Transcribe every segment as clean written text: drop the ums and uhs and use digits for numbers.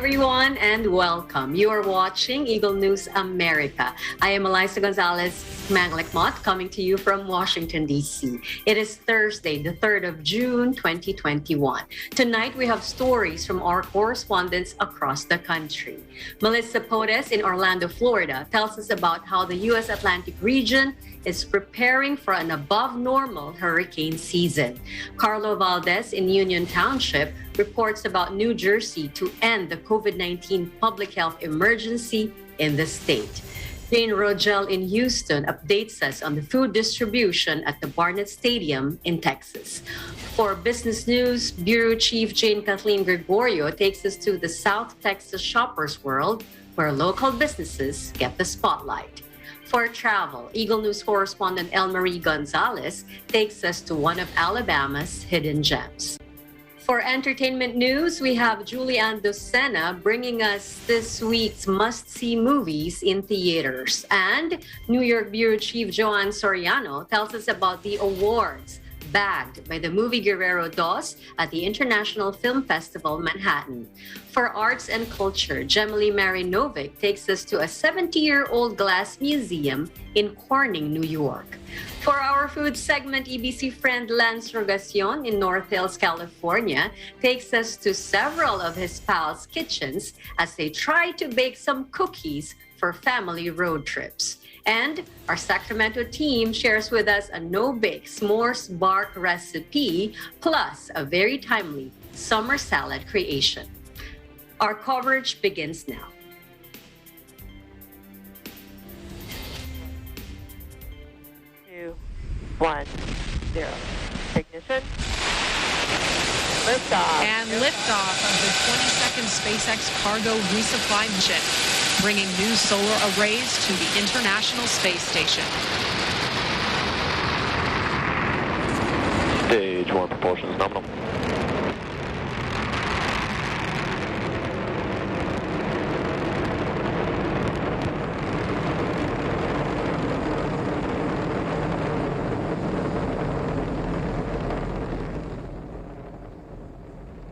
everyone, and welcome. You are watching Eagle News America. I am Eliza Gonzalez Manglikmot, coming to you from Washington, D.C. It is Thursday, the 3rd of June, 2021. Tonight, we have stories from our correspondents across the country. Melissa Podes in Orlando, Florida, tells us about how the U.S. Atlantic region is preparing for an above-normal hurricane season. Carlo Valdez in Union Township reports about New Jersey to end the COVID-19 public health emergency in the state. Jane Rogel in Houston updates us on the food distribution at the Barnett Stadium in Texas. For business news, Bureau Chief Jane Kathleen Gregorio takes us to the South Texas Shoppers World, where local businesses get the spotlight. For travel, Eagle News correspondent Elmarie Gonzalez takes us to one of Alabama's hidden gems. For entertainment news, we have Julian Docena bringing us this week's must-see movies in theaters. And New York Bureau Chief Joanne Soriano tells us about the awards bagged by the movie Guerrero Dos at the International Film Festival, Manhattan. For arts and culture, Gemily Marinovic takes us to a 70-year-old glass museum in Corning, New York. For our food segment, EBC friend Lance Rogacion in North Hills, California, takes us to several of his pals' kitchens as they try to bake some cookies for family road trips. And our Sacramento team shares with us a no-bake s'mores bark recipe, plus a very timely summer salad creation. Our coverage begins now. 1, 0. Ignition. Liftoff. And liftoff of the 22nd SpaceX cargo resupply mission, bringing new solar arrays to the International Space Station. Stage 1 propulsion is nominal.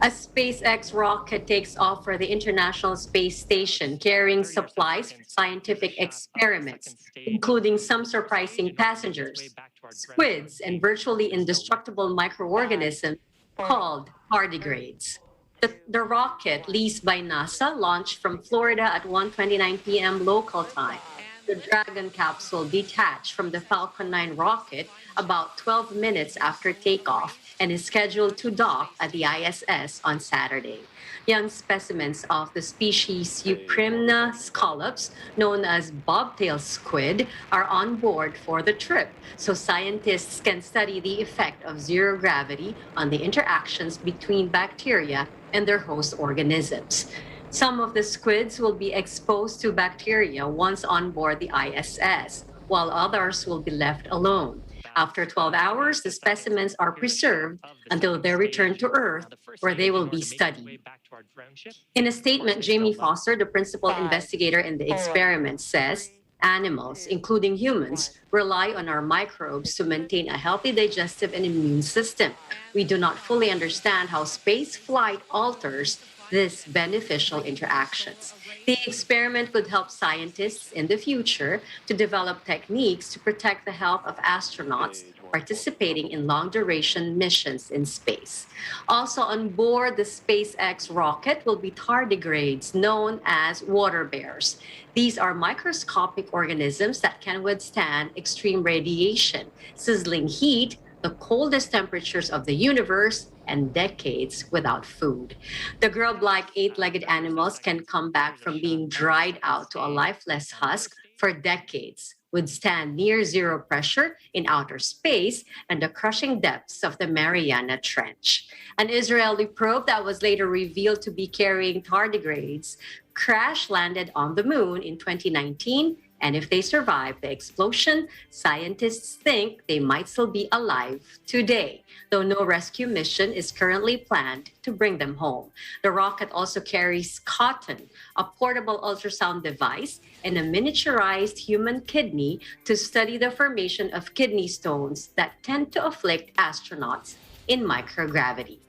A SpaceX rocket takes off for the International Space Station, carrying supplies for scientific experiments, including some surprising passengers, squids, and virtually indestructible microorganisms called tardigrades. The rocket, leased by NASA, launched from Florida at 1:29 p.m. local time. The Dragon capsule detached from the Falcon 9 rocket about 12 minutes after takeoff and is scheduled to dock at the ISS on Saturday. Young specimens of the species Euprymna scallops, known as bobtail squid, are on board for the trip, so scientists can study the effect of zero gravity on the interactions between bacteria and their host organisms. Some of the squids will be exposed to bacteria once on board the ISS, while others will be left alone. After 12 hours, the specimens are preserved until they return to Earth, where they will be studied. In a statement, Jamie Foster, the principal investigator in the experiment, says animals, including humans, rely on our microbes to maintain a healthy digestive and immune system. We do not fully understand how space flight alters these beneficial interactions. The experiment could help scientists in the future to develop techniques to protect the health of astronauts participating in long-duration missions in space. Also on board the SpaceX rocket will be tardigrades known as water bears. These are microscopic organisms that can withstand extreme radiation, sizzling heat, the coldest temperatures of the universe, and decades without food. The grub-like eight-legged animals can come back from being dried out to a lifeless husk for decades, withstand near zero pressure in outer space and the crushing depths of the Mariana Trench. An Israeli probe that was later revealed to be carrying tardigrades crash landed on the moon in 2019. And if they survive the explosion, scientists think they might still be alive today, though no rescue mission is currently planned to bring them home. The rocket also carries Cotton, a portable ultrasound device, and a miniaturized human kidney to study the formation of kidney stones that tend to afflict astronauts in microgravity.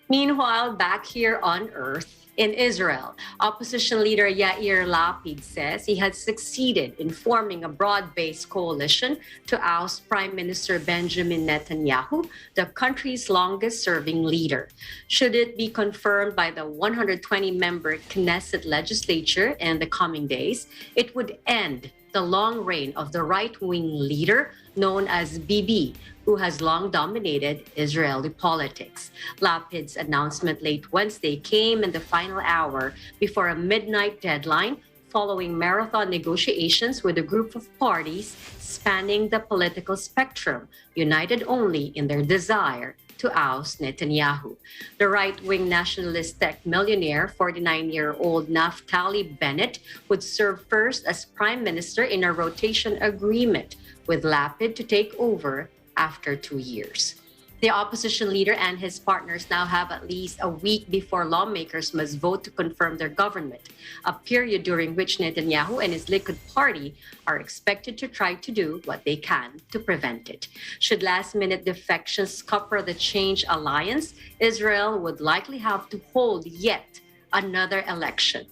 Meanwhile, back here on Earth, In Israel, opposition leader Yair Lapid says he had succeeded in forming a broad-based coalition to oust Prime Minister Benjamin Netanyahu, the country's longest-serving leader. Should it be confirmed by the 120-member Knesset legislature in the coming days, it would end the long reign of the right-wing leader known as Bibi, who has long dominated Israeli politics. Lapid's announcement late Wednesday came in the final hour before a midnight deadline following marathon negotiations with a group of parties spanning the political spectrum, united only in their desire to oust Netanyahu. The right-wing nationalist tech millionaire, 49-year-old Naftali Bennett, would serve first as prime minister in a rotation agreement with Lapid to take over after 2 years. The opposition leader and his partners now have at least a week before lawmakers must vote to confirm their government, a period during which Netanyahu and his Likud party are expected to try to do what they can to prevent it. Should last-minute defections scupper the Change Alliance, Israel would likely have to hold yet another election,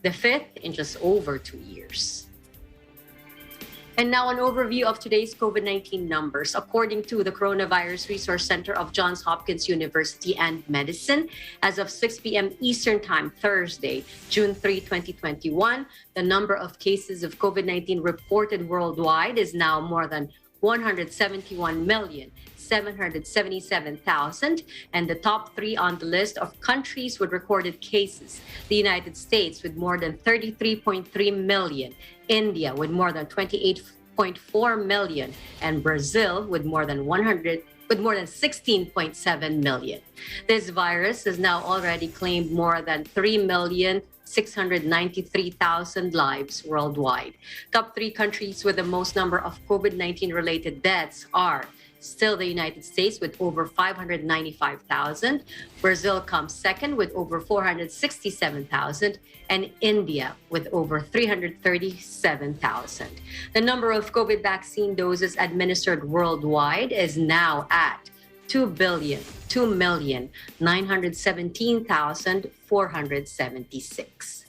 the fifth in just over 2 years. And now an overview of today's COVID-19 numbers. According to the Coronavirus Resource Center of Johns Hopkins University and Medicine, as of 6 p.m. Eastern Time, Thursday, June 3, 2021, the number of cases of COVID-19 reported worldwide is now more than 171,777,000, and the top three on the list of countries with recorded cases: the United States with more than 33.3 million, India with more than 28.4 million, and Brazil with more than 16.7 million. This virus has now already claimed more than 3,693,000 lives worldwide. Top three countries with the most number of COVID-19 related deaths are still the United States with over 595,000, Brazil comes second with over 467,000, and India with over 337,000. The number of COVID vaccine doses administered worldwide is now at 2,917,476.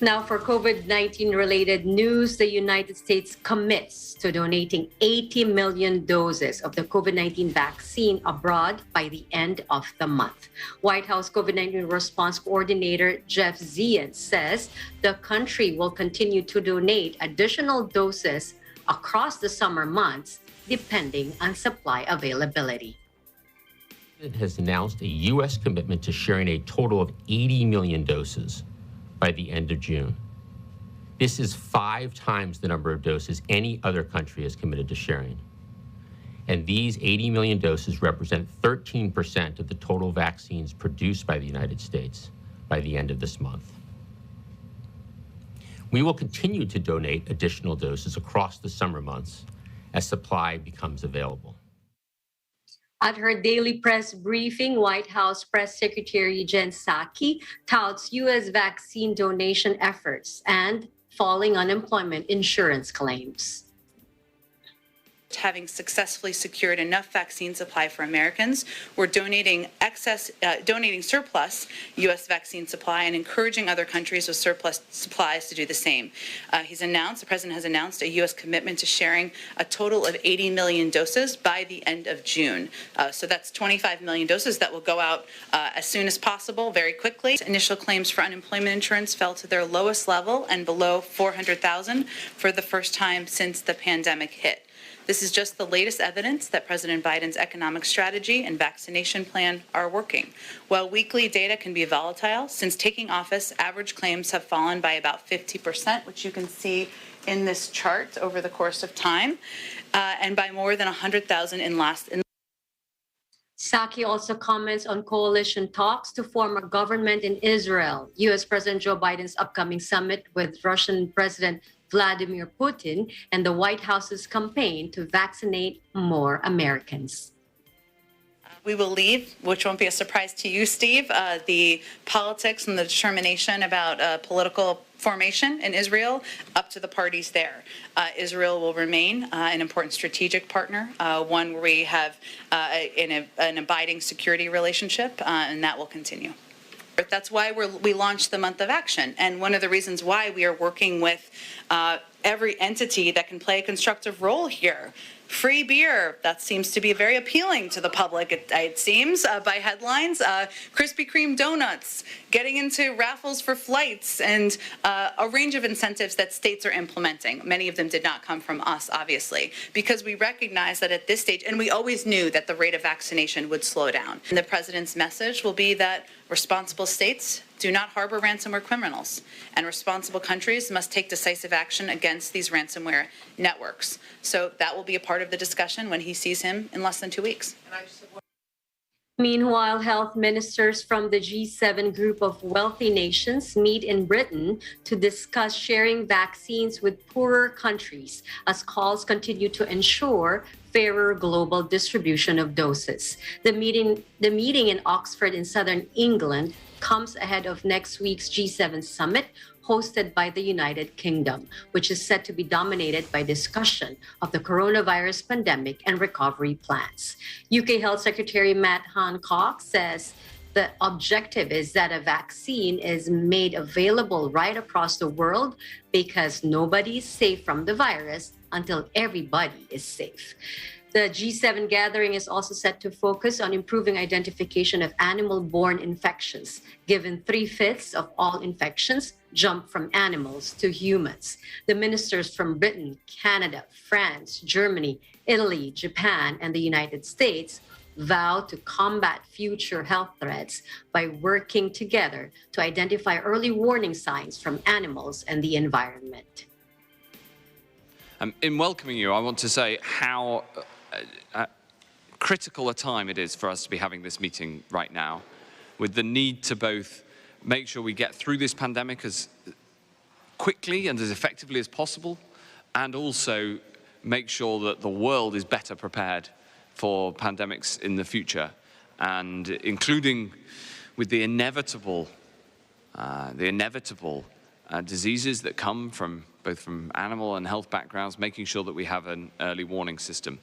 Now, for COVID-19 related news, the United States commits to donating 80 million doses of the COVID-19 vaccine abroad by the end of the month. White House COVID-19 response coordinator Jeff Zients says the country will continue to donate additional doses across the summer months, depending on supply availability. It has announced a U.S. commitment to sharing a total of 80 million doses by the end of June. This is 5 times the number of doses any other country has committed to sharing. And these 80 million doses represent 13% of the total vaccines produced by the United States by the end of this month. We will continue to donate additional doses across the summer months as supply becomes available. At her daily press briefing, White House Press Secretary Jen Psaki touts U.S. vaccine donation efforts and falling unemployment insurance claims. Having successfully secured enough vaccine supply for Americans, we're donating surplus U.S. vaccine supply and encouraging other countries with surplus supplies to do the same. The President has announced a U.S. commitment to sharing a total of 80 million doses by the end of June. So that's 25 million doses that will go out as soon as possible, very quickly. Initial claims for unemployment insurance fell to their lowest level and below 400,000 for the first time since the pandemic hit. This is just the latest evidence that President Biden's economic strategy and vaccination plan are working. While weekly data can be volatile, since taking office, average claims have fallen by about 50%, which you can see in this chart over the course of time, and by more than 100,000 in last. Psaki also comments on coalition talks to form a government in Israel, U.S. President Joe Biden's upcoming summit with Russian President Vladimir Putin, and the White House's campaign to vaccinate more Americans. We will leave, which won't be a surprise to you, Steve, the politics and the determination about political formation in Israel up to the parties there. Israel will remain an important strategic partner, one where we have an abiding security relationship, and that will continue. That's why we launched the month of action. And one of the reasons why we are working with every entity that can play a constructive role here. Free beer, that seems to be very appealing to the public, it seems, by headlines. Krispy Kreme donuts, getting into raffles for flights, and a range of incentives that states are implementing. Many of them did not come from us, obviously, because we recognize that at this stage, and we always knew that the rate of vaccination would slow down. And the president's message will be that responsible states do not harbor ransomware criminals, and responsible countries must take decisive action against these ransomware networks. So that will be a part of the discussion when he sees him in less than 2 weeks. Meanwhile, health ministers from the G7 group of wealthy nations meet in Britain to discuss sharing vaccines with poorer countries as calls continue to ensure fairer global distribution of doses. The meeting in Oxford in southern England comes ahead of next week's G7 summit hosted by the United Kingdom, which is set to be dominated by discussion of the coronavirus pandemic and recovery plans. UK Health Secretary Matt Hancock says the objective is that a vaccine is made available right across the world because nobody is safe from the virus until everybody is safe. The G7 gathering is also set to focus on improving identification of animal-borne infections, given 3/5 of all infections jump from animals to humans. The ministers from Britain, Canada, France, Germany, Italy, Japan, and the United States vow to combat future health threats by working together to identify early warning signs from animals and the environment. In welcoming you, I want to say how critical a time it is for us to be having this meeting right now, with the need to both make sure we get through this pandemic as quickly and as effectively as possible, and also make sure that the world is better prepared for pandemics in the future, and including with the inevitable diseases that come from both from animal and health backgrounds, making sure that we have an early warning system.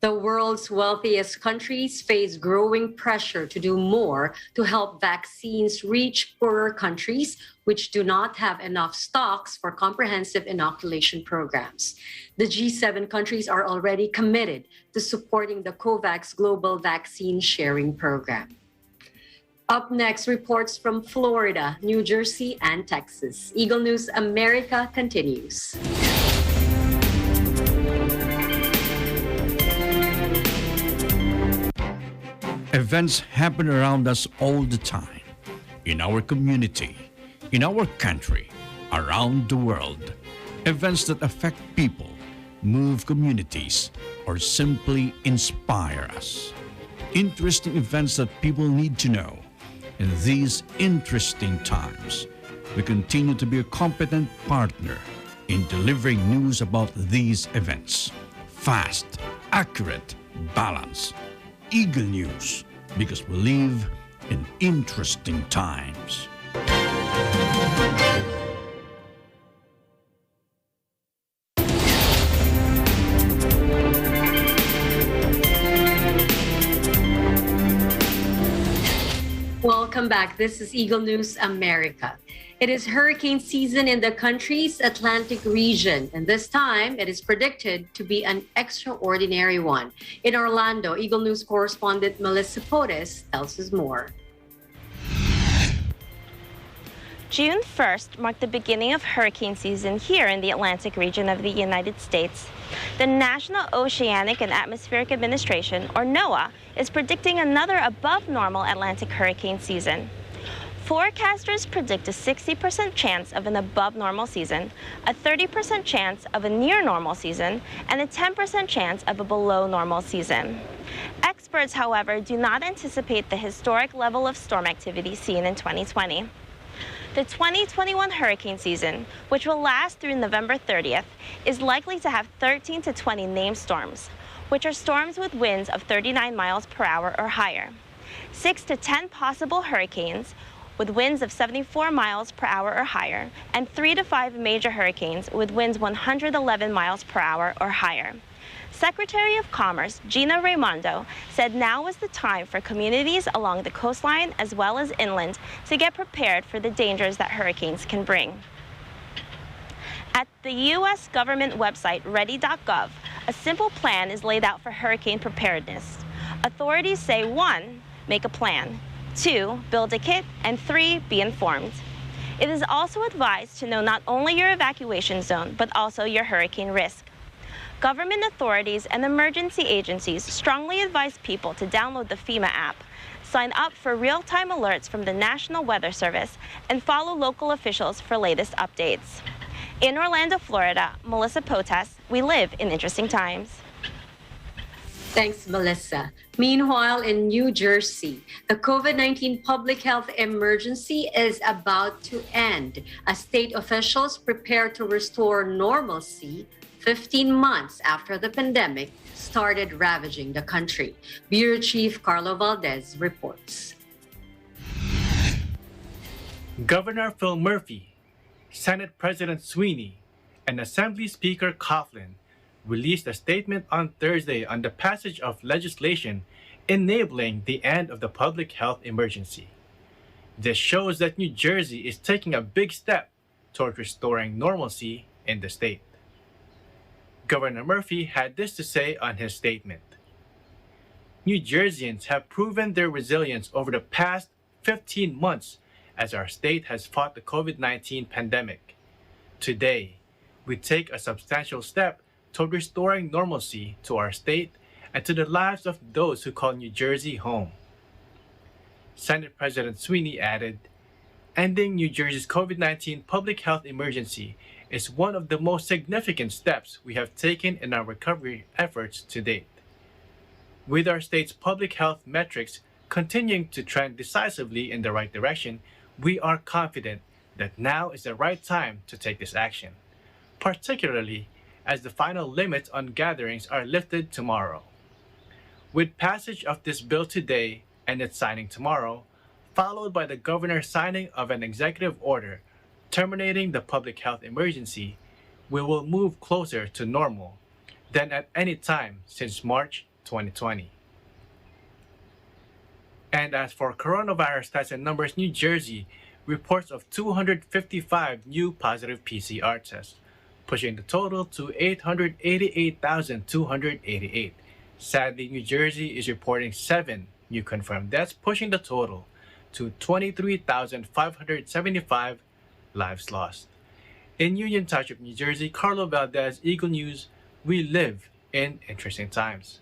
The world's wealthiest countries face growing pressure to do more to help vaccines reach poorer countries which do not have enough stocks for comprehensive inoculation programs. The G7 countries are already committed to supporting the COVAX Global Vaccine Sharing Program. Up next, reports from Florida, New Jersey, and Texas. Eagle News America continues. Events happen around us all the time, in our community, in our country, around the world. Events that affect people, move communities, or simply inspire us. Interesting events that people need to know. In these interesting times, we continue to be a competent partner in delivering news about these events. Fast, accurate, balanced. Eagle News, because we live in interesting times. Welcome back. This is Eagle News America. It is hurricane season in the country's Atlantic region, and this time it is predicted to be an extraordinary one. In Orlando, Eagle News correspondent Melissa Potes tells us more. June 1st marked the beginning of hurricane season here in the Atlantic region of the United States. The National Oceanic and Atmospheric Administration, or NOAA, is predicting another above normal Atlantic hurricane season. Forecasters predict a 60% chance of an above normal season, a 30% chance of a near normal season, and a 10% chance of a below normal season. Experts, however, do not anticipate the historic level of storm activity seen in 2020. The 2021 hurricane season, which will last through November 30th, is likely to have 13 to 20 named storms, which are storms with winds of 39 miles per hour or higher. 6 to 10 possible hurricanes with winds of 74 miles per hour or higher, and 3 to 5 major hurricanes with winds 111 miles per hour or higher. Secretary of Commerce Gina Raimondo said now is the time for communities along the coastline as well as inland to get prepared for the dangers that hurricanes can bring. At the U.S. government website ready.gov, a simple plan is laid out for hurricane preparedness. Authorities say 1. Make a plan, 2. Build a kit, and 3. Be informed. It is also advised to know not only your evacuation zone, but also your hurricane risk. Government authorities and emergency agencies strongly advise people to download the FEMA app, sign up for real-time alerts from the National Weather Service, and follow local officials for latest updates. In Orlando, Florida, Melissa Potas, we live in interesting times. Thanks, Melissa. Meanwhile, in New Jersey, the COVID-19 public health emergency is about to end as state officials prepare to restore normalcy 15 months after the pandemic started ravaging the country. Bureau Chief Carlo Valdez reports. Governor Phil Murphy, Senate President Sweeney, and Assembly Speaker Coughlin released a statement on Thursday on the passage of legislation enabling the end of the public health emergency. This shows that New Jersey is taking a big step toward restoring normalcy in the state. Governor Murphy had this to say on his statement. New Jerseyans have proven their resilience over the past 15 months as our state has fought the COVID-19 pandemic. Today, we take a substantial step toward restoring normalcy to our state and to the lives of those who call New Jersey home. Senate President Sweeney added, ending New Jersey's COVID-19 public health emergency is one of the most significant steps we have taken in our recovery efforts to date. With our state's public health metrics continuing to trend decisively in the right direction, we are confident that now is the right time to take this action, particularly as the final limits on gatherings are lifted tomorrow. With passage of this bill today and its signing tomorrow, followed by the governor signing of an executive order terminating the public health emergency, we will move closer to normal than at any time since March 2020. And as for coronavirus stats and numbers, New Jersey reports of 255 new positive PCR tests, pushing the total to 888,288. Sadly, New Jersey is reporting 7 new confirmed deaths, pushing the total to 23,575 lives lost. In Union Township, New Jersey, Carlo Valdez, Eagle News, we live in interesting times.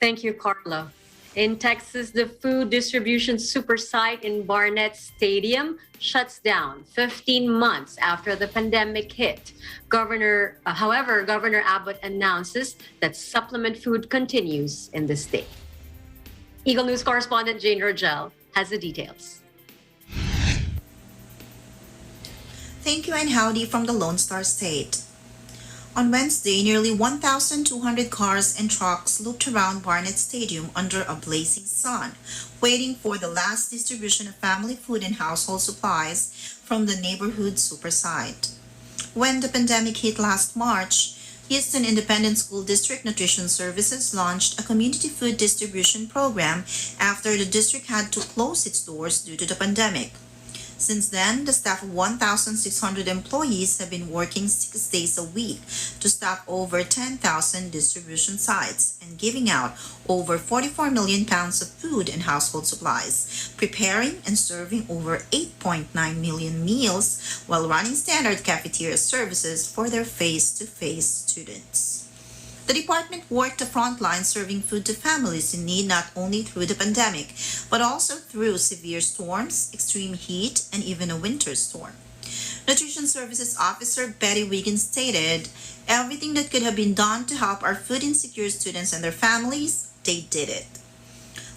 Thank you, Carlo. In Texas, the food distribution super site in Barnett Stadium shuts down 15 months after the pandemic hit. However, Governor Abbott announces that supplement food continues in the state. Eagle News correspondent Jane Rogel has the details. Thank you and howdy from the Lone Star State. On Wednesday, nearly 1,200 cars and trucks looped around Barnett Stadium under a blazing sun, waiting for the last distribution of family food and household supplies from the neighborhood super site. When the pandemic hit last March, Houston Independent School District Nutrition Services launched a community food distribution program after the district had to close its doors due to the pandemic. Since then, the staff of 1,600 employees have been working 6 days a week to stock over 10,000 distribution sites and giving out over 44 million pounds of food and household supplies, preparing and serving over 8.9 million meals while running standard cafeteria services for their face-to-face students. The department worked the front line serving food to families in need not only through the pandemic, but also through severe storms, extreme heat, and even a winter storm. Nutrition Services Officer Betty Wiggins stated, everything that could have been done to help our food insecure students and their families, they did it.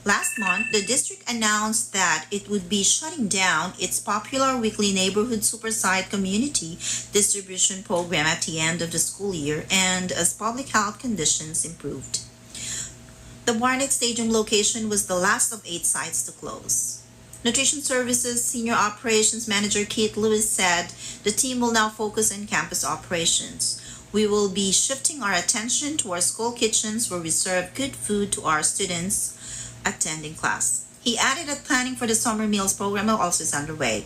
Last month, the district announced that it would be shutting down its popular weekly neighborhood super site community distribution program at the end of the school year and as public health conditions improved. The Barnett Stadium location was the last of 8 sites to close. Nutrition Services Senior Operations Manager Keith Lewis said the team will now focus on campus operations. We will be shifting our attention to our school kitchens where we serve good food to our students attending class. He added that planning for the summer meals program also is underway.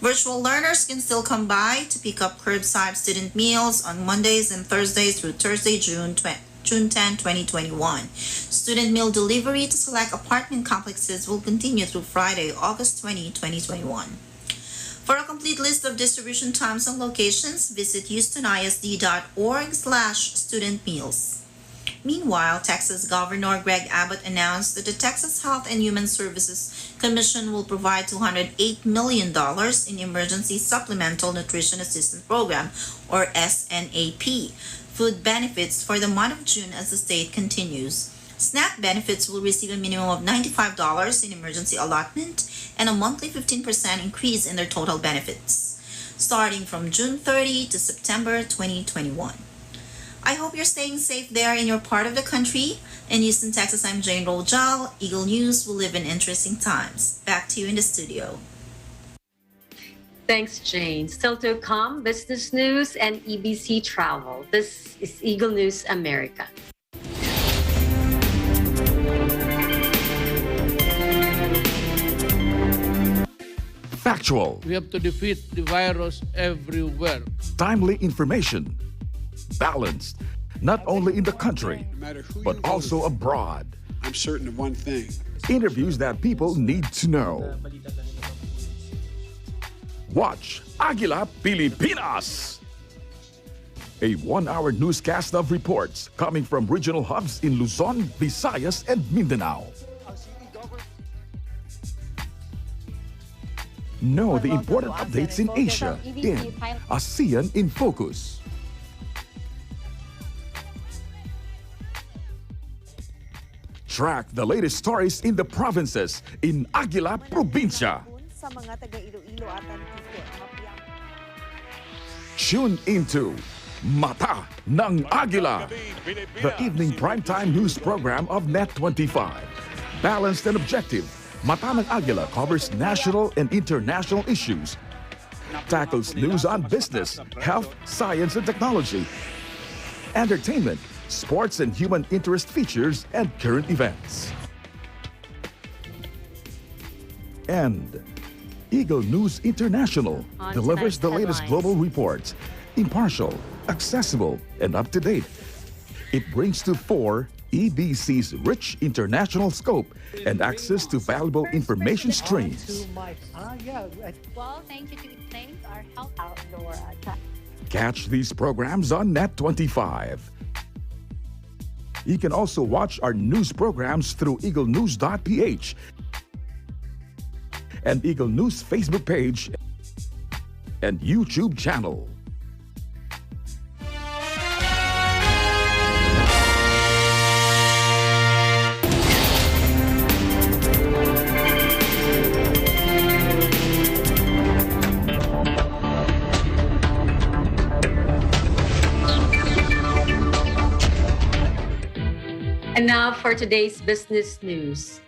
Virtual learners can still come by to pick up curbside student meals on Mondays and Thursdays through Thursday, June 10, 2021. Student meal delivery to select apartment complexes will continue through Friday, August 20, 2021. For a complete list of distribution times and locations, visit houstonisd.org/studentmeals. Meanwhile, Texas Governor Greg Abbott announced that the Texas Health and Human Services Commission will provide $208 million in Emergency Supplemental Nutrition Assistance Program, or SNAP, food benefits for the month of June as the state continues. SNAP benefits will receive a minimum of $95 in emergency allotment and a monthly 15% increase in their total benefits, starting from June 30 to September 2021. I hope you're staying safe there in your part of the country. In Houston, Texas, I'm Jane Rojal. Eagle News will live in interesting times. Back to you in the studio. Thanks, Jane. Still to come, business news and EBC travel. This is Eagle News America. Factual. We have to defeat the virus everywhere. Timely information. Balanced, not only in the country, but also abroad. I'm certain of one thing. Interviews that people need to know. Watch Agila Pilipinas, a 1-hour newscast of reports coming from regional hubs in Luzon, Visayas, and Mindanao. Know the important updates in Asia in ASEAN in Focus. Track the latest stories in the provinces in Agila Probinsya. Tune into Mata ng Agila, the evening primetime news program of Net25. Balanced and objective, Mata ng Agila covers national and international issues, tackles news on business, health, science, and technology, entertainment, sports and human interest features, and current events. And Eagle News International delivers the latest global reports, impartial, accessible, and up-to-date. It brings to fore EBC's rich international scope and access to valuable information streams. Well, thank you to thank our health outdoor. Catch these programs on Net25. You can also watch our news programs through eaglenews.ph and Eagle News Facebook page and YouTube channel. And now for today's business news.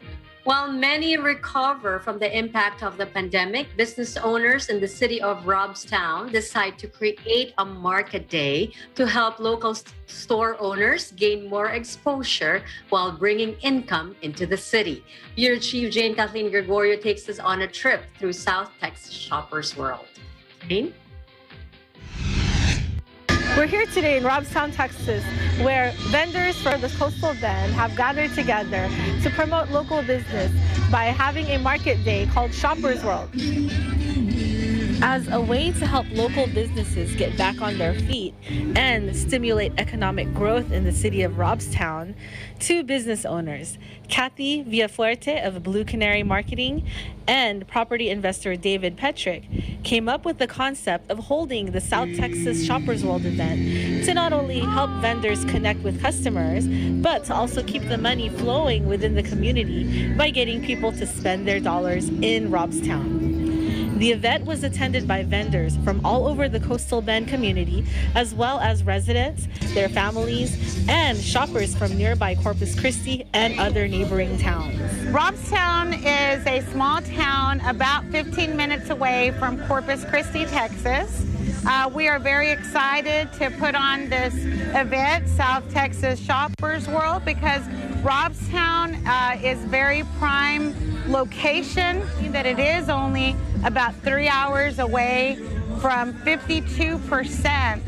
While many recover from the impact of the pandemic, business owners in the city of Robstown decide to create a market day to help local store owners gain more exposure while bringing income into the city. Bureau Chief Jane Kathleen Gregorio takes us on a trip through South Texas Shoppers World. Jane? We're here today in Robstown, Texas, where vendors for the Coastal Bend have gathered together to promote local business by having a market day called Shoppers World. As a way to help local businesses get back on their feet and stimulate economic growth in the city of Robstown, two business owners, Kathy Villafuerte of Blue Canary Marketing and property investor David Petrick, came up with the concept of holding the South Texas Shoppers World event to not only help vendors connect with customers, but to also keep the money flowing within the community by getting people to spend their dollars in Robstown. The event was attended by vendors from all over the Coastal Bend community, as well as residents, their families, and shoppers from nearby Corpus Christi and other neighboring towns. Robstown is a small town about 15 minutes away from Corpus Christi, Texas. We are very excited to put on this event, South Texas Shoppers World, because Robstown is very prime location, that it is only about 3 hours away from 52%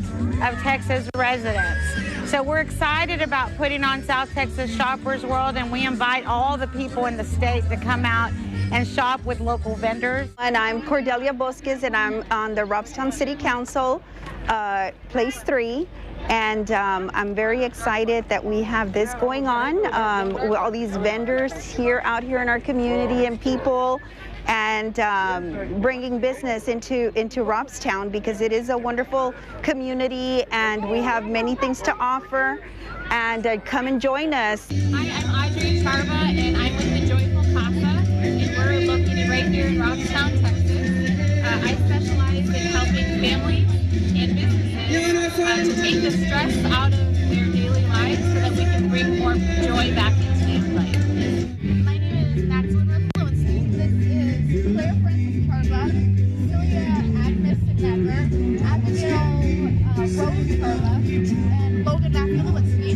of Texas residents. So we're excited about putting on South Texas Shoppers World, and we invite all the people in the state to come out and shop with local vendors. And I'm Cordelia Bosques, and I'm on the Robstown City Council, Place 3. And I'm very excited that we have this going on with all these vendors out here in our community and people, and bringing business into Robstown, because it is a wonderful community and we have many things to offer. And come and join us. Hi, I'm Audrey Charva, and I'm with the Joyful Casa, and we're located right here in Robstown, Texas. I specialize in helping families and businesses to take the stress out of their daily lives so that we can bring more joy back into daily life. My name is Maxima Fluency. This is Claire Francis Charva, Celia Agnes Never, Abigail Rose Charva, and Logan Matthew Lewinsky.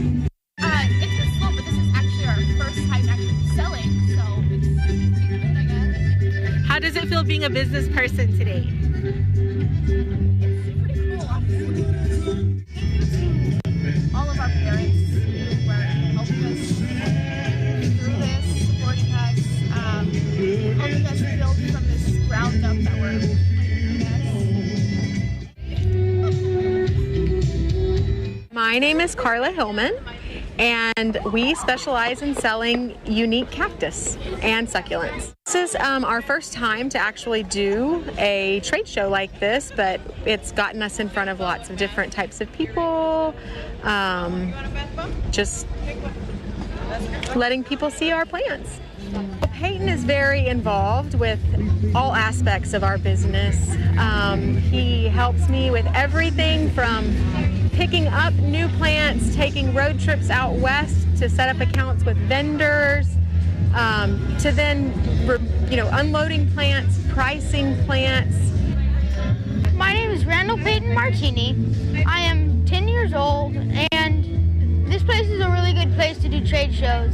It's been slow, but this is actually our first time actually selling, so it's good, I guess. How does it feel being a business person today? It's pretty cool, honestly. All of our parents who were helping us through this, supporting us, helping us build from this ground up that we're My name is Carla Hillman, and we specialize in selling unique cactus and succulents. This is our first time to actually do a trade show like this, but it's gotten us in front of lots of different types of people, just letting people see our plants. Peyton is very involved with all aspects of our business. He helps me with everything from picking up new plants, taking road trips out west to set up accounts with vendors, to then, unloading plants, pricing plants. My name is Randall Peyton Martini. I am 10 years old, and this place is a really good place to do trade shows.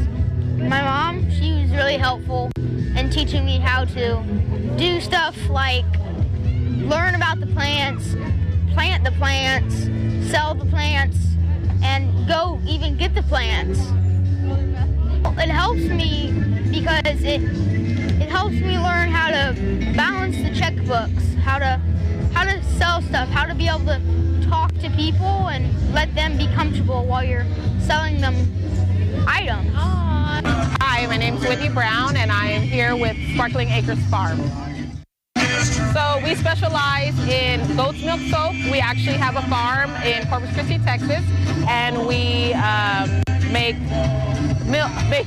My mom, she was really helpful in teaching me how to do stuff like learn about the plants, plant the plants, sell the plants, and go even get the plants. It helps me because it helps me learn how to balance the checkbooks, how to sell stuff, how to be able to talk to people and let them be comfortable while you're selling them items. Hi, my name is Whitney Brown, and I am here with Sparkling Acres Farm. So we specialize in goat's milk soap. We actually have a farm in Corpus Christi, Texas, and we make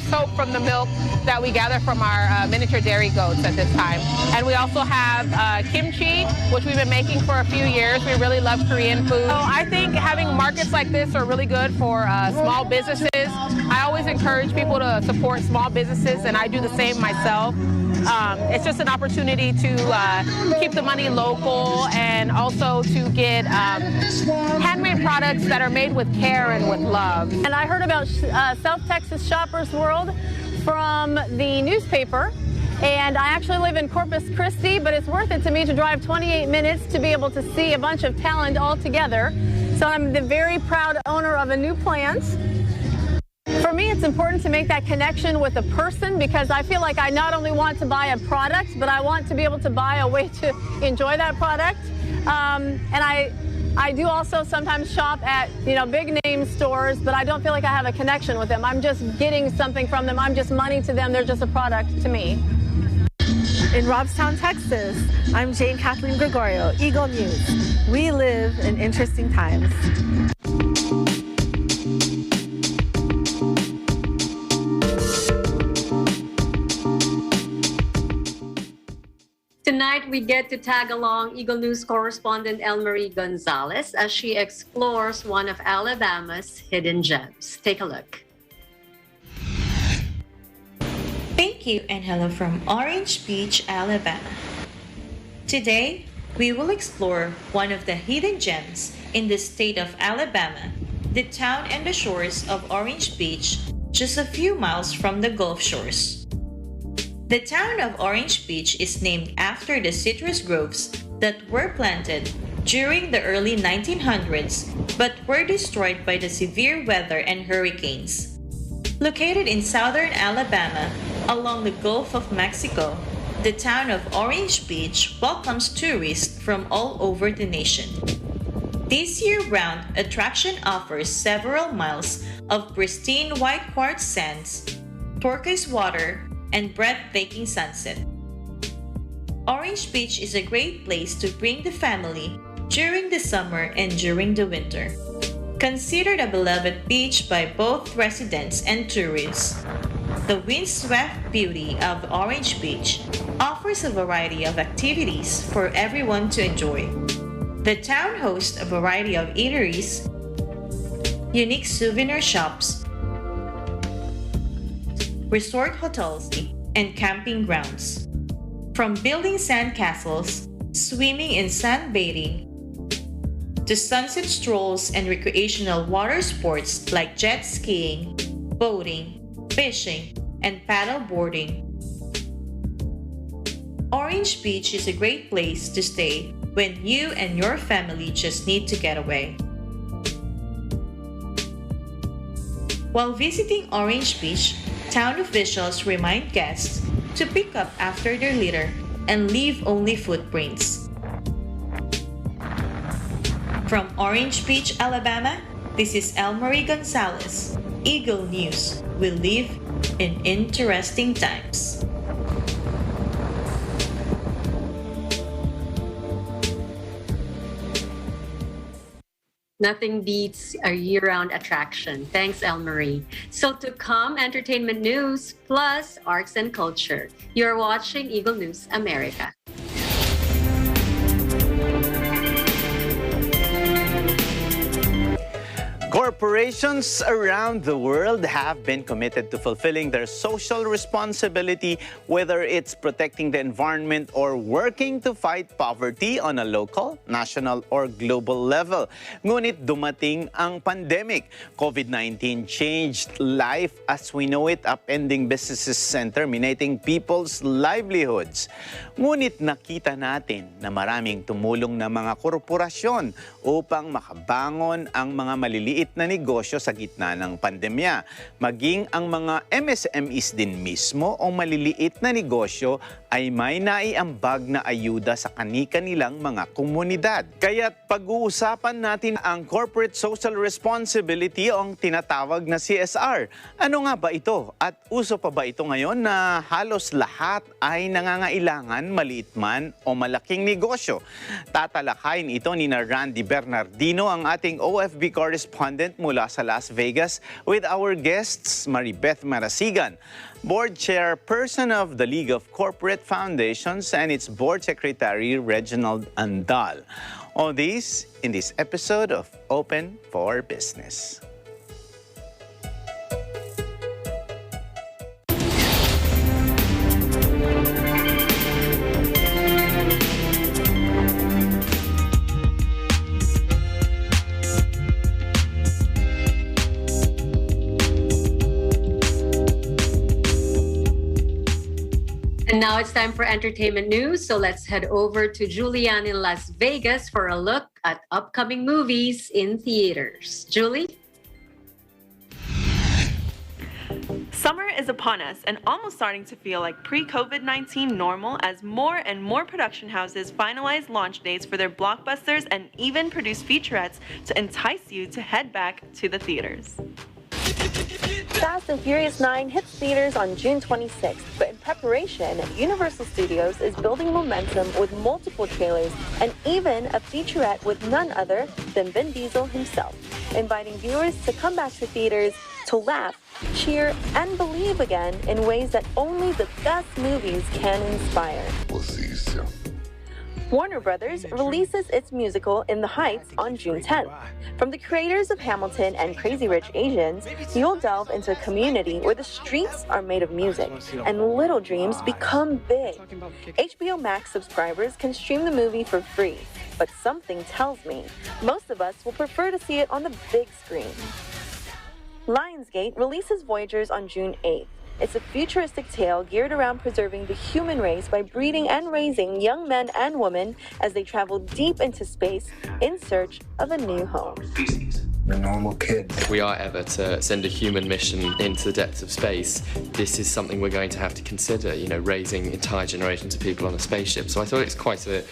soap from the milk that we gather from our miniature dairy goats at this time. And we also have kimchi, which we've been making for a few years. We really love Korean food. So I think having markets like this are really good for small businesses. I always encourage people to support small businesses, and I do the same myself. It's just an opportunity to keep the money local and also to get handmade products that are made with care and with love. And I heard about South Texas Shoppers World from the newspaper, and I actually live in Corpus Christi, but it's worth it to me to drive 28 minutes to be able to see a bunch of talent all together. So I'm the very proud owner of a new plant. For me, it's important to make that connection with a person, because I feel like I not only want to buy a product, but I want to be able to buy a way to enjoy that product. And I do also sometimes shop at, big name stores, but I don't feel like I have a connection with them. I'm just getting something from them. I'm just money to them. They're just a product to me. In Robstown, Texas, I'm Jane Kathleen Gregorio, Eagle News. We live in interesting times. Tonight, we get to tag along Eagle News correspondent Elmarie Gonzalez as she explores one of Alabama's hidden gems. Take a look. Thank you and hello from Orange Beach, Alabama. Today, we will explore one of the hidden gems in the state of Alabama, the town and the shores of Orange Beach, just a few miles from the Gulf Shores. The town of Orange Beach is named after the citrus groves that were planted during the early 1900s but were destroyed by the severe weather and hurricanes. Located in southern Alabama, along the Gulf of Mexico, the town of Orange Beach welcomes tourists from all over the nation. This year-round attraction offers several miles of pristine white quartz sands, turquoise water, and breathtaking sunset. Orange Beach is a great place to bring the family during the summer and during the winter. Considered a beloved beach by both residents and tourists, the windswept beauty of Orange Beach offers a variety of activities for everyone to enjoy. The town hosts a variety of eateries, unique souvenir shops, resort hotels, and camping grounds. From building sand castles, swimming and sunbathing, to sunset strolls and recreational water sports like jet skiing, boating, fishing, and paddle boarding. Orange Beach is a great place to stay when you and your family just need to get away. While visiting Orange Beach, town officials remind guests to pick up after their litter and leave only footprints. From Orange Beach, Alabama, this is Elmarie Gonzalez, Eagle News. We live in interesting times. Nothing beats a year-round attraction. Thanks, Elmarie. So to come, entertainment news plus arts and culture. You're watching Eagle News America. Corporations around the world have been committed to fulfilling their social responsibility, whether it's protecting the environment or working to fight poverty on a local, national, or global level. Ngunit dumating ang pandemic. COVID-19 changed life as we know it, upending businesses and terminating people's livelihoods. Ngunit nakita natin na maraming tumulong na mga korporasyon upang makabangon ang mga maliliit na negosyo sa gitna ng pandemya. Maging ang mga MSMEs din mismo o maliliit na negosyo ay may naiambag na ayuda sa kani-kanilang mga komunidad. Kaya't pag-uusapan natin ang Corporate Social Responsibility o ang tinatawag na CSR. Ano nga ba ito? At uso pa ba ito ngayon na halos lahat ay nangangailangan, maliit man o malaking negosyo? Tatalakayin ito ni Randy Bernardino, ang ating OFB correspondent mula sa Las Vegas, with our guests Maribeth Marasigan, Board Chairperson of the League of Corporate Foundations, and its Board Secretary Reginald Andal. All these in this episode of Open for Business. And now it's time for entertainment news. So let's head over to Julianne in Las Vegas for a look at upcoming movies in theaters. Julie? Summer is upon us and almost starting to feel like pre-COVID-19 normal as more and more production houses finalize launch dates for their blockbusters and even produce featurettes to entice you to head back to the theaters. Fast and Furious 9 hits theaters on June 26th, but in preparation, Universal Studios is building momentum with multiple trailers and even a featurette with none other than Vin Diesel himself, inviting viewers to come back to theaters to laugh, cheer, and believe again in ways that only the best movies can inspire. Warner Brothers releases its musical In the Heights on June 10th. From the creators of Hamilton and Crazy Rich Asians, you'll delve into a community where the streets are made of music and little dreams become big. HBO Max subscribers can stream the movie for free, but something tells me most of us will prefer to see it on the big screen. Lionsgate releases Voyagers on June 8th. It's a futuristic tale geared around preserving the human race by breeding and raising young men and women as they travel deep into space in search of a new home. A normal kid. If we are ever to send a human mission into the depths of space, this is something we're going to have to consider, raising entire generations of people on a spaceship. So I thought it's quite a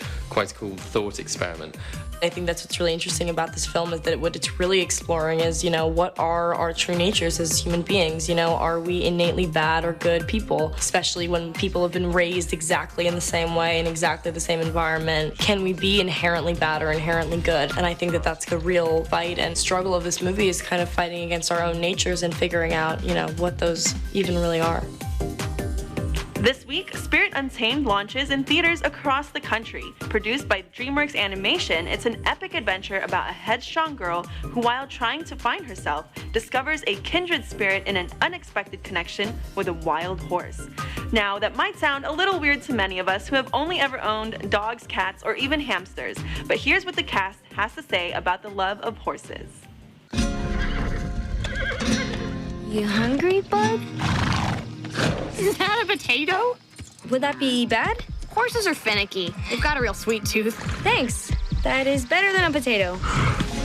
cool thought experiment. I think that's what's really interesting about this film is that what it's really exploring is, what are our true natures as human beings? Are we innately bad or good people? Especially when people have been raised exactly in the same way in exactly the same environment. Can we be inherently bad or inherently good? And I think that that's the real fight and struggle of this movie is kind of fighting against our own natures and figuring out, what those even really are. This week, Spirit Untamed launches in theaters across the country. Produced by DreamWorks Animation, it's an epic adventure about a headstrong girl who, while trying to find herself, discovers a kindred spirit in an unexpected connection with a wild horse. Now, that might sound a little weird to many of us who have only ever owned dogs, cats, or even hamsters, but here's what the cast has to say about the love of horses. You hungry, bud? Is that a potato? Would that be bad? Horses are finicky. They've got a real sweet tooth. Thanks. That is better than a potato.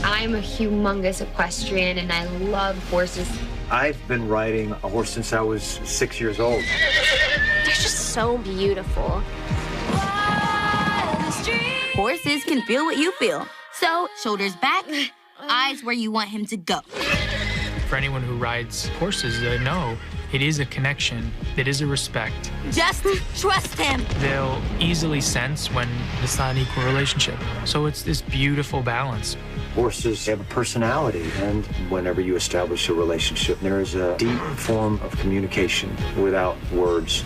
I'm a humongous equestrian and I love horses. I've been riding a horse since I was 6 years old. They're just so beautiful. Horses can feel what you feel. So, shoulders back, eyes where you want him to go. For anyone who rides horses, they know it is a connection. It is a respect. Just trust him. They'll easily sense when it's not an equal relationship. So it's this beautiful balance. Horses have a personality, and whenever you establish a relationship, there is a deep form of communication without words.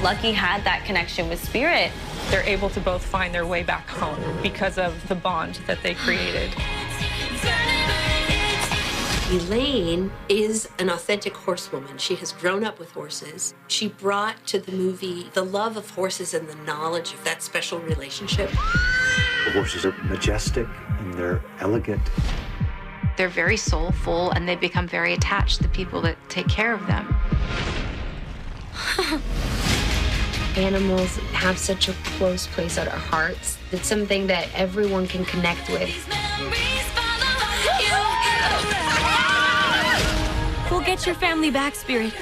Lucky had that connection with Spirit. They're able to both find their way back home because of the bond that they created. Elaine is an authentic horsewoman. She has grown up with horses. She brought to the movie the love of horses and the knowledge of that special relationship. The horses are majestic and they're elegant. They're very soulful and they become very attached to the people that take care of them. Animals have such a close place at our hearts. It's something that everyone can connect with. We'll get your family back, Spirit.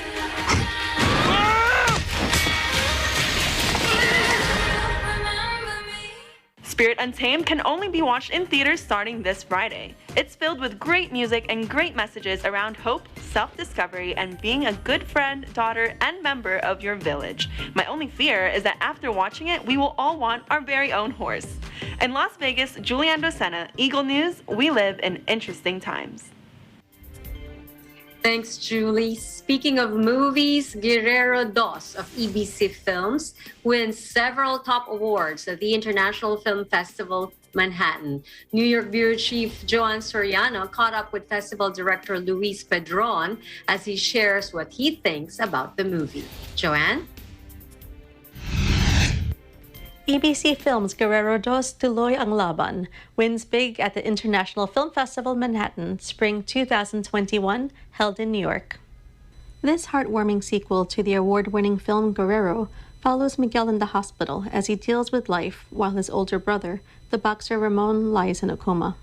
Spirit Untamed can only be watched in theaters starting this Friday. It's filled with great music and great messages around hope, self-discovery, and being a good friend, daughter, and member of your village. My only fear is that after watching it, we will all want our very own horse. In Las Vegas, Julianne Docena, Eagle News, we live in interesting times. Thanks, Julie. Speaking of movies, Guerrero Dos of EBC Films wins several top awards at the International Film Festival, Manhattan. New York Bureau Chief Joan Soriano caught up with festival director Luis Pedron as he shares what he thinks about the movie. Joanne? EBC Films' Guerrero Dos Tuloy Ang Laban wins big at the International Film Festival Manhattan, Spring 2021, held in New York. This heartwarming sequel to the award-winning film Guerrero follows Miguel in the hospital as he deals with life while his older brother, the boxer Ramon, lies in a coma.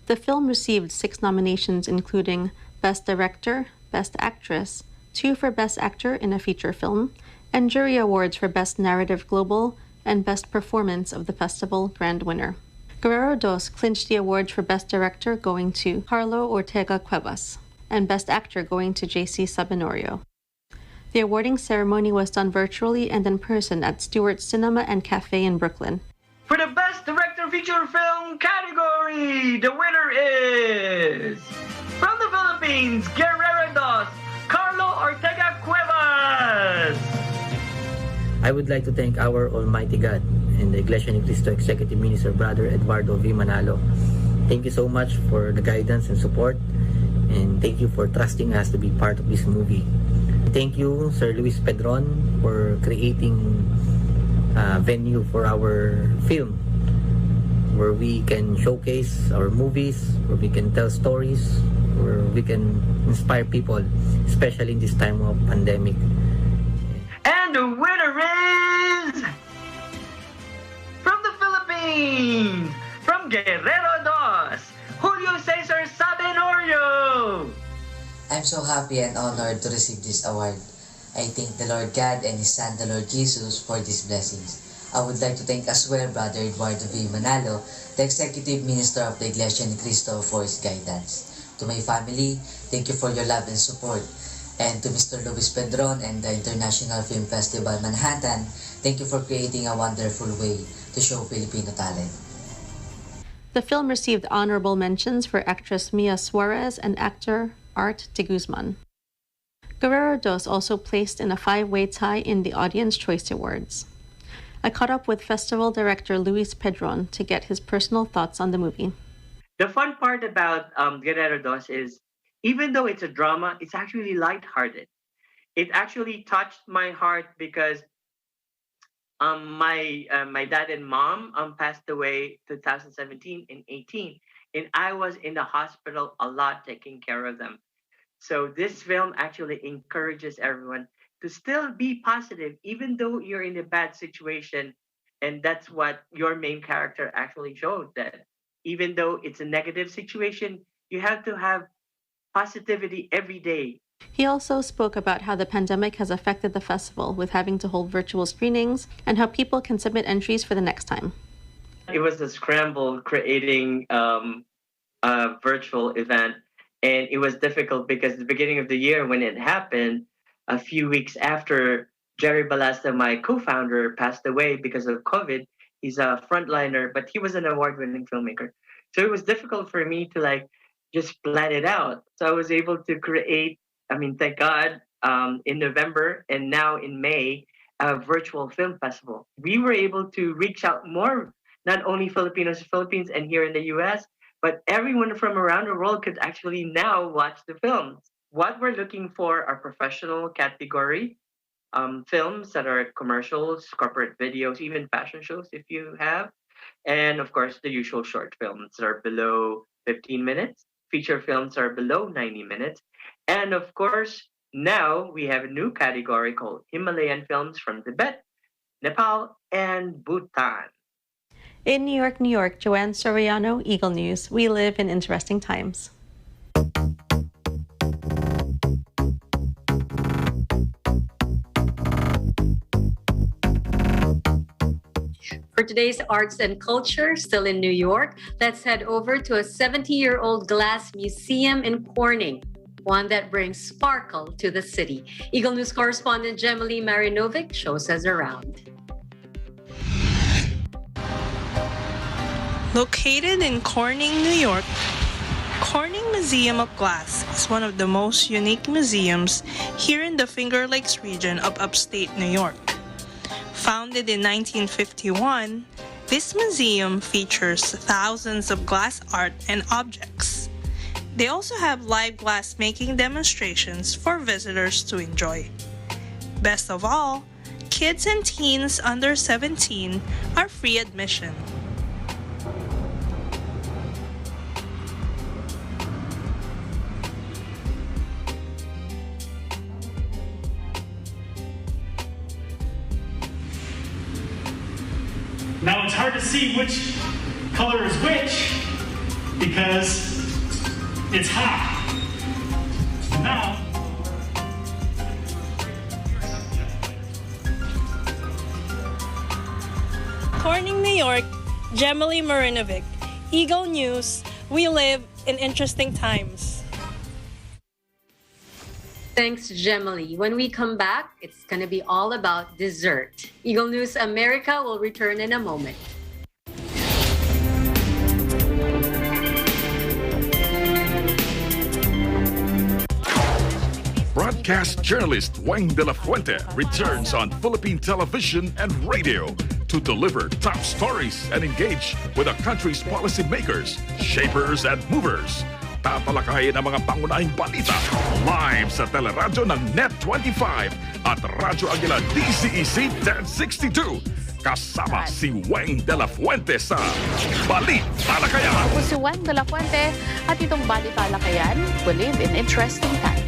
The film received 6 nominations including Best Director, Best Actress, 2 for Best Actor in a Feature Film, and jury awards for Best Narrative Global and Best Performance of the festival grand winner. Guerrero Dos clinched the award for Best Director going to Carlo Ortega Cuevas and Best Actor going to J.C. Sabinorio. The awarding ceremony was done virtually and in person at Stewart's Cinema and Cafe in Brooklyn. For the Best Director Feature Film category, the winner is... from the Philippines, Guerrero Dos, Carlo Ortega Cuevas. I would like to thank our Almighty God and the Iglesia Ni Cristo Executive Minister, Brother Eduardo V. Manalo. Thank you so much for the guidance and support, and thank you for trusting us to be part of this movie. Thank you, Sir Luis Pedron, for creating a venue for our film, where we can showcase our movies, where we can tell stories, where we can inspire people, especially in this time of pandemic. And the winner is from the Philippines, from Guerrero Dos, Julio Cesar Sabenorio. I'm so happy and honored to receive this award. I thank the Lord God and His Son, the Lord Jesus, for these blessings. I would like to thank as well Brother Eduardo V. Manalo, the Executive Minister of the Iglesia Ni Cristo, for his guidance. To my family, thank you for your love and support. And to Mr. Luis Pedron and the International Film Festival Manhattan, thank you for creating a wonderful way to show Filipino talent. The film received honorable mentions for actress Mia Suarez and actor Art de Guzman. Guerrero Dos also placed in a 5-way tie in the Audience Choice Awards. I caught up with festival director Luis Pedron to get his personal thoughts on the movie. The fun part about Guerrero Dos is, even though it's a drama, it's actually lighthearted. It actually touched my heart because my dad and mom passed away 2017 and 18, and I was in the hospital a lot taking care of them. So this film actually encourages everyone to still be positive, even though you're in a bad situation. And that's what your main character actually showed, that even though it's a negative situation, you have to have positivity every day. He also spoke about how the pandemic has affected the festival with having to hold virtual screenings and how people can submit entries for the next time. It was a scramble creating a virtual event, and it was difficult because at the beginning of the year when it happened, a few weeks after Jerry Balasta, my co-founder, passed away because of COVID. He's a frontliner, but he was an award-winning filmmaker. So it was difficult for me to just plan it out. So I was able to create, thank God, in November and now in May, a virtual film festival. We were able to reach out more, not only Filipinos in the Philippines and here in the US, but everyone from around the world could actually now watch the films. What we're looking for are professional category films that are commercials, corporate videos, even fashion shows if you have. And of course, the usual short films that are below 15 minutes. Feature films are below 90 minutes. And of course, now we have a new category called Himalayan films from Tibet, Nepal, and Bhutan. In New York, Joanne Soriano, Eagle News. We live in interesting times. For today's arts and culture, still in New York, let's head over to a 70-year-old glass museum in Corning, one that brings sparkle to the city. Eagle News correspondent Gemily Marinovic shows us around. Located in Corning, New York, Corning Museum of Glass is one of the most unique museums here in the Finger Lakes region of upstate New York. Founded in 1951, this museum features thousands of glass art and objects. They also have live glass making demonstrations for visitors to enjoy. Best of all, kids and teens under 17 are free admission. Now it's hard to see which color is which because it's hot. Now, Corning, New York, Gemily Marinovic, Eagle News. We live in interesting times. Thanks, Gemily. When we come back, it's going to be all about dessert. Eagle News America will return in a moment. Brought broadcast journalist Weng de la Fuente returns on Philippine television and radio to deliver top stories and engage with the country's policymakers, shapers, and movers. Tatalakayin ang mga pangunahing balita live sa teleradyo ng Net25 at Radyo Aguila DCEC 1062. Kasama si Weng de la Fuente sa Balitalakayan. Ako si Weng de la Fuente at itong Balitalakayan, we live in interesting times.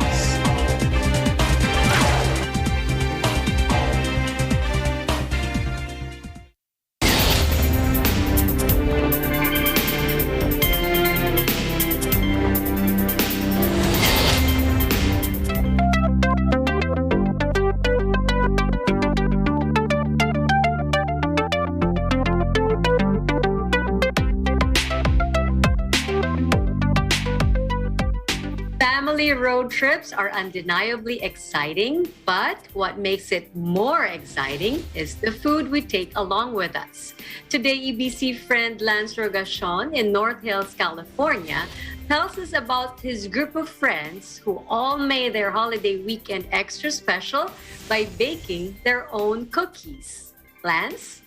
Family road trips are undeniably exciting, but what makes it more exciting is the food we take along with us. Today, EBC friend Lance Rogacion in North Hills, California, tells us about his group of friends who all made their holiday weekend extra special by baking their own cookies. Lance?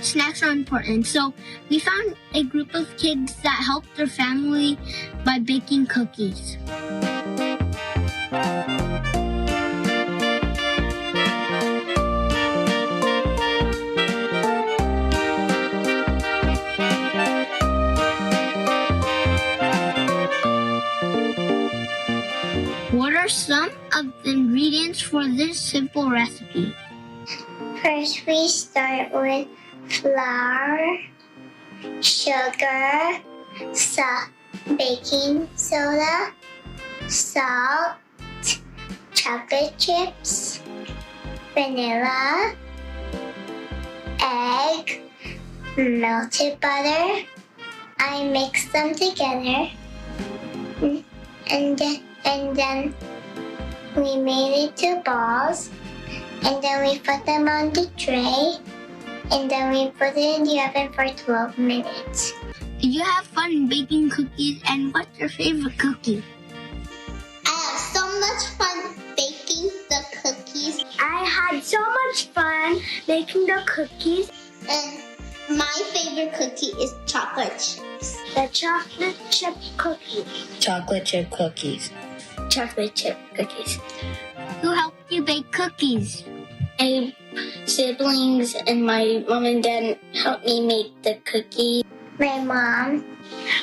Snacks are important, so we found a group of kids that helped their family by baking cookies. What are some of the ingredients for this simple recipe? First, we start with flour, sugar, baking soda, salt, chocolate chips, vanilla, egg, melted butter. I mix them together, and then we made it to balls, and then we put them on the tray. And then we put it in the oven for 12 minutes. Did you have fun baking cookies, and what's your favorite cookie? I have so much fun baking the cookies. I had so much fun baking the cookies. And my favorite cookie is chocolate chips. The chocolate chip cookie. Chocolate chip cookies. Chocolate chip cookies. Who helped you bake cookies? My siblings and my mom and dad helped me make the cookies. My mom.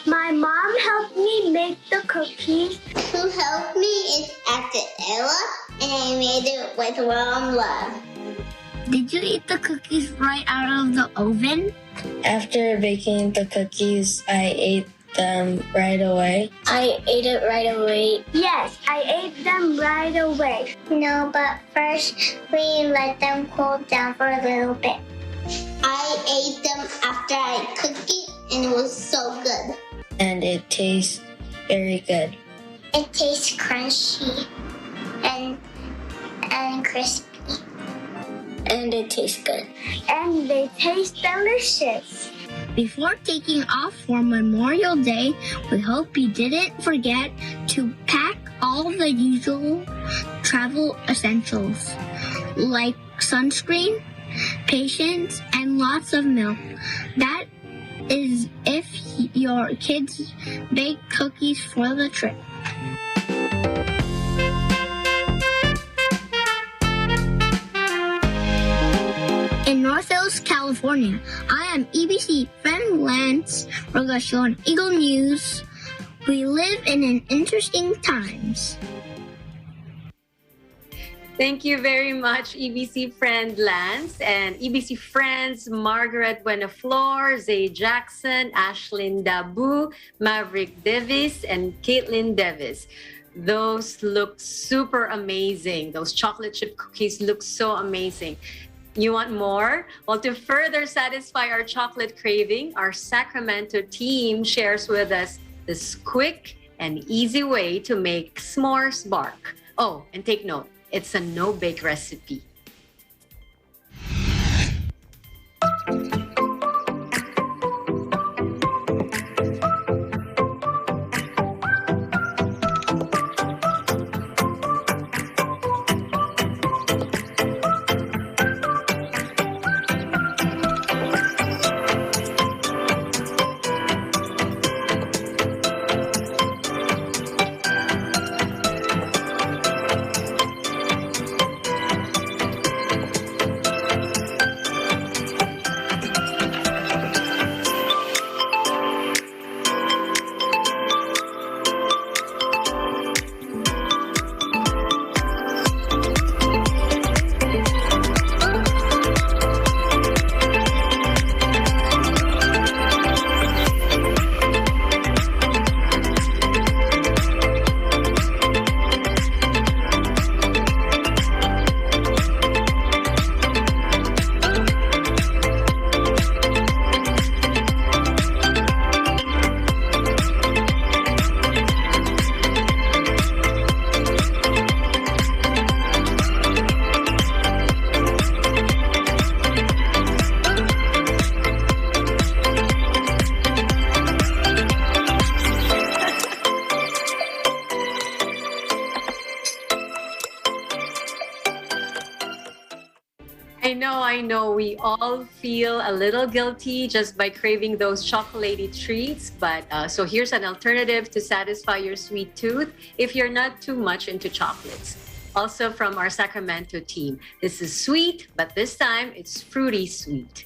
My mom helped me make the cookies. Who helped me is Aunt Ella, and I made it with warm love. Did you eat the cookies right out of the oven? After baking the cookies, I ate them right away. I ate it right away. Yes, I ate them right away. No, but first we let them cool down for a little bit. I ate them after I cooked it, and it was so good. And it tastes very good. It tastes crunchy and crispy. And it tastes good. And they taste delicious. Before taking off for Memorial Day, we hope you didn't forget to pack all the usual travel essentials like sunscreen, patience, and lots of milk. That is if your kids bake cookies for the trip. In North Hills, California, I am EBC friend Lance Rogacion, Eagle News. We live in an interesting times. Thank you very much, EBC friend Lance and EBC friends Margaret Buenaflor, Zay Jackson, Ashlyn Dabu, Maverick Davis, and Caitlin Davis. Those look super amazing. Those chocolate chip cookies look so amazing. You want more? Well, to further satisfy our chocolate craving, our Sacramento team shares with us this quick and easy way to make s'mores bark. Oh, and take note, it's a no-bake recipe. I know we all feel a little guilty just by craving those chocolatey treats, but so here's an alternative to satisfy your sweet tooth if you're not too much into chocolates. Also from our Sacramento team. This is sweet, but this time it's fruity sweet.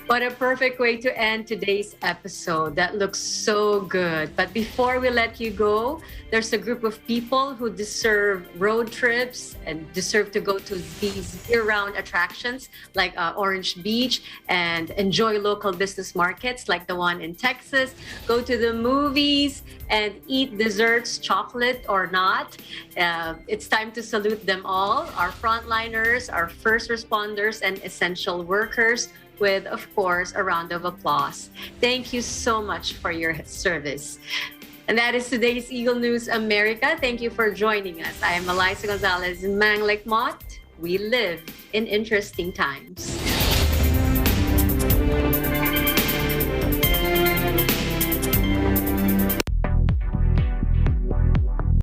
What a perfect way to end today's episode. That looks so good. But before we let you go, there's a group of people who deserve road trips and deserve to go to these year-round attractions like Orange Beach and enjoy local business markets like the one in Texas. Go to the movies and eat desserts, chocolate or not. It's time to salute them all, our frontliners, our first responders, and essential workers, with, of course, a round of applause. Thank you so much for your service. And that is today's Eagle News America. Thank you for joining us. I am Eliza Gonzalez Manglik Mott. We live in interesting times.